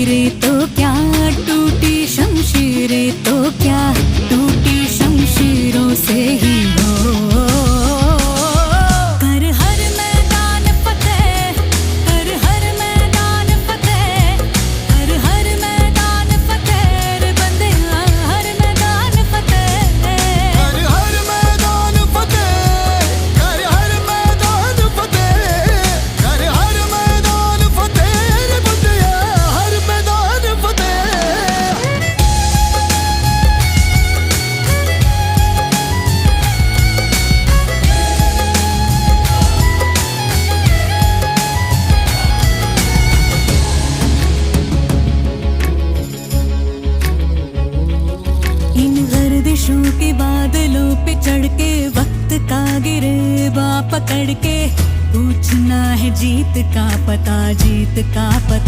शमशीरें तो क्या, टूटी शमशीरें तो क्या, टूटी शमशीरों से ही हो। कर हर मैदान फतेह, कर हर मैदान फतेह, कर हर मैदान फतेह रे बंदिया, हर मैदान फतेह। कर हर मैदान फतेह, कर हर मैदान फतेह, कर हर मैदान फतेह रे बंदिया, हर मैदान फतेह। इन गर्दिशों के बादलों पे चढ़ के वक्त का गिरेबा पकड़ के, पूछना है जीत का पता, जीत का पता।